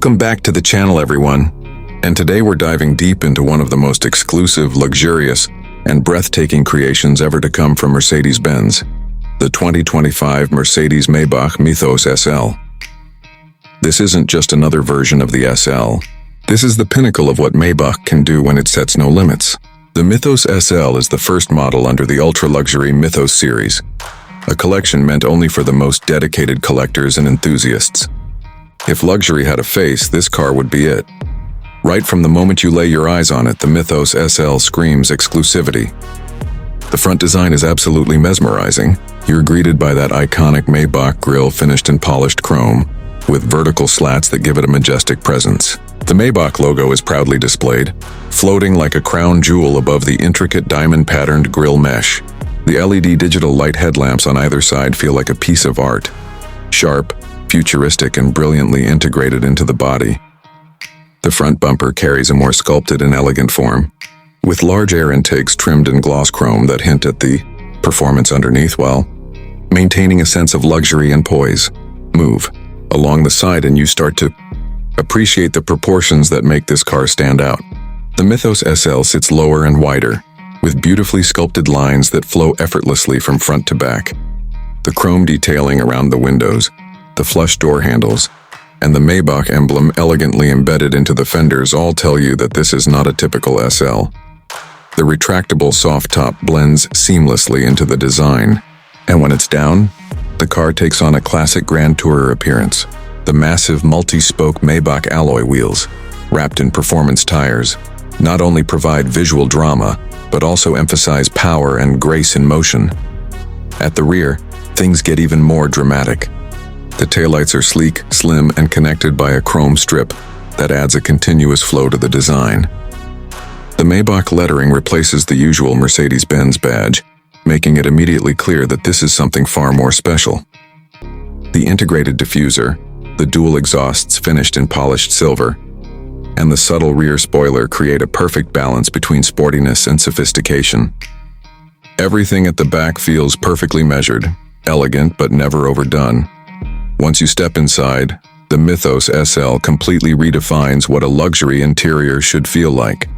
Welcome back to the channel, everyone. And today we're diving deep into one of the most exclusive, luxurious, and breathtaking creations ever to come from Mercedes-Benz, the 2025 Mercedes-Maybach Mythos SL. This isn't just another version of the SL. This is the pinnacle of what Maybach can do when it sets no limits. The Mythos SL is the first model under the ultra-luxury Mythos series, a collection meant only for the most dedicated collectors and enthusiasts. If luxury had a face, this car would be it. Right from the moment you lay your eyes on it, the Mythos SL screams exclusivity. The front design is absolutely mesmerizing. You're greeted by that iconic Maybach grille finished in polished chrome, with vertical slats that give it a majestic presence. The Maybach logo is proudly displayed, floating like a crown jewel above the intricate diamond-patterned grille mesh. The LED digital light headlamps on either side feel like a piece of art. Sharp, futuristic, and brilliantly integrated into the body. The front bumper carries a more sculpted and elegant form, with large air intakes trimmed in gloss chrome that hint at the performance underneath while maintaining a sense of luxury and poise. Move along the side and you start to appreciate the proportions that make this car stand out. The Mythos SL sits lower and wider, with beautifully sculpted lines that flow effortlessly from front to back. The chrome detailing around the windows, the flush door handles, and the Maybach emblem elegantly embedded into the fenders all tell you that this is not a typical SL. The retractable soft top blends seamlessly into the design, and when it's down, the car takes on a classic Grand Tourer appearance. The massive multi-spoke Maybach alloy wheels, wrapped in performance tires, not only provide visual drama, but also emphasize power and grace in motion. At the rear, things get even more dramatic. The taillights are sleek, slim, and connected by a chrome strip that adds a continuous flow to the design. The Maybach lettering replaces the usual Mercedes-Benz badge, making it immediately clear that this is something far more special. The integrated diffuser, the dual exhausts finished in polished silver, and the subtle rear spoiler create a perfect balance between sportiness and sophistication. Everything at the back feels perfectly measured, elegant but never overdone. Once you step inside, the Mythos SL completely redefines what a luxury interior should feel like.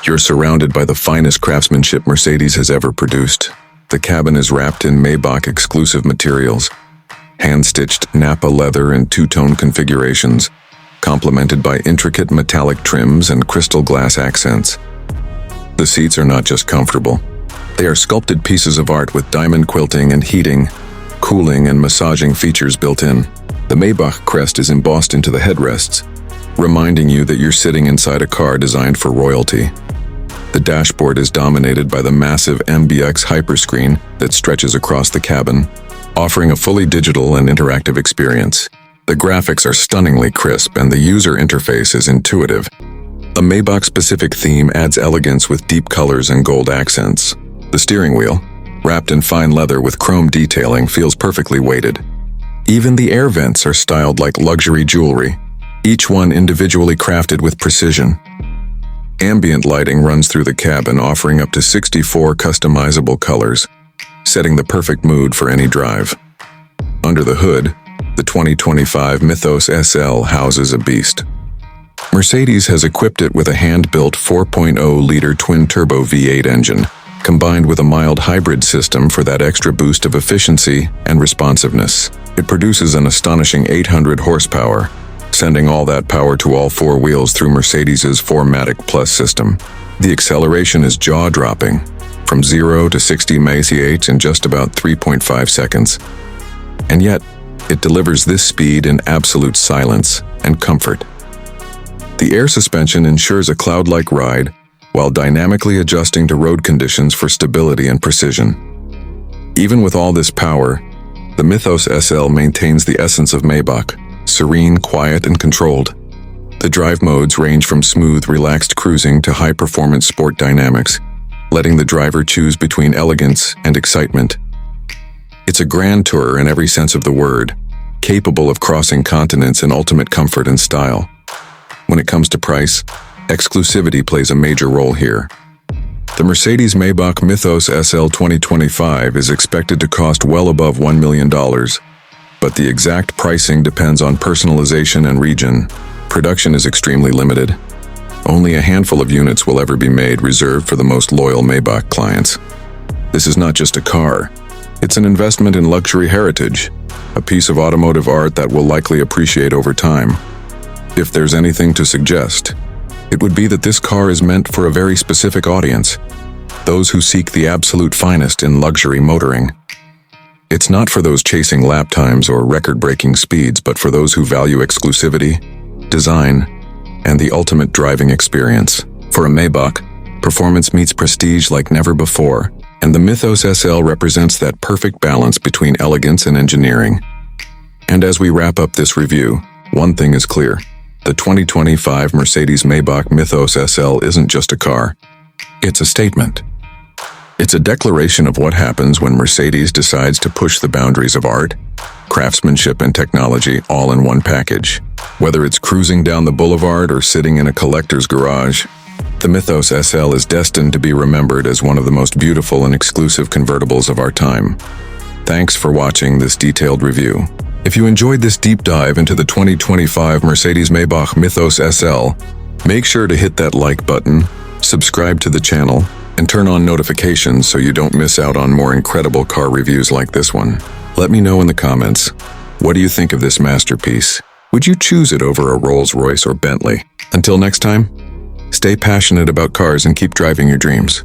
You're surrounded by the finest craftsmanship Mercedes has ever produced. The cabin is wrapped in Maybach exclusive materials, hand-stitched Napa leather in two-tone configurations, complemented by intricate metallic trims and crystal glass accents. The seats are not just comfortable. They are sculpted pieces of art with diamond quilting and heating, cooling, and massaging features built in. The Maybach crest is embossed into the headrests, reminding you that you're sitting inside a car designed for royalty. The dashboard is dominated by the massive MBX hyperscreen that stretches across the cabin, offering a fully digital and interactive experience. The graphics are stunningly crisp and the user interface is intuitive. A Maybach-specific theme adds elegance with deep colors and gold accents. The steering wheel, wrapped in fine leather with chrome detailing, feels perfectly weighted. Even the air vents are styled like luxury jewelry, each one individually crafted with precision. Ambient lighting runs through the cabin, offering up to 64 customizable colors, setting the perfect mood for any drive. Under the hood, the 2025 Mythos SL houses a beast. Mercedes has equipped it with a hand-built 4.0-liter twin-turbo V8 engine, combined with a mild hybrid system for that extra boost of efficiency and responsiveness. It produces an astonishing 800 horsepower, sending all that power to all four wheels through Mercedes's 4MATIC Plus system. The acceleration is jaw-dropping, from 0 to 60 mph in just about 3.5 seconds. And yet, it delivers this speed in absolute silence and comfort. The air suspension ensures a cloud-like ride, while dynamically adjusting to road conditions for stability and precision. Even with all this power, the Mythos SL maintains the essence of Maybach, serene, quiet, and controlled. The drive modes range from smooth, relaxed cruising to high-performance sport dynamics, letting the driver choose between elegance and excitement. It's a Grand Tourer in every sense of the word, capable of crossing continents in ultimate comfort and style. When it comes to price, exclusivity plays a major role here. The Mercedes-Maybach Mythos SL 2025 is expected to cost well above $1 million, but the exact pricing depends on personalization and region. Production is extremely limited. Only a handful of units will ever be made, reserved for the most loyal Maybach clients. This is not just a car. It's an investment in luxury heritage, a piece of automotive art that will likely appreciate over time. If there's anything to suggest, it would be that this car is meant for a very specific audience, those who seek the absolute finest in luxury motoring. It's not for those chasing lap times or record-breaking speeds, but for those who value exclusivity, design, and the ultimate driving experience. For a Maybach, performance meets prestige like never before, and the Mythos SL represents that perfect balance between elegance and engineering. And as we wrap up this review, one thing is clear. The 2025 Mercedes-Maybach Mythos SL isn't just a car. It's a statement. It's a declaration of what happens when Mercedes decides to push the boundaries of art, craftsmanship, and technology all in one package. Whether it's cruising down the boulevard or sitting in a collector's garage, the Mythos SL is destined to be remembered as one of the most beautiful and exclusive convertibles of our time. Thanks for watching this detailed review. If you enjoyed this deep dive into the 2025 Mercedes-Maybach Mythos SL, make sure to hit that like button, subscribe to the channel, and turn on notifications so you don't miss out on more incredible car reviews like this one. Let me know in the comments, what do you think of this masterpiece? Would you choose it over a Rolls-Royce or Bentley? Until next time, stay passionate about cars and keep driving your dreams.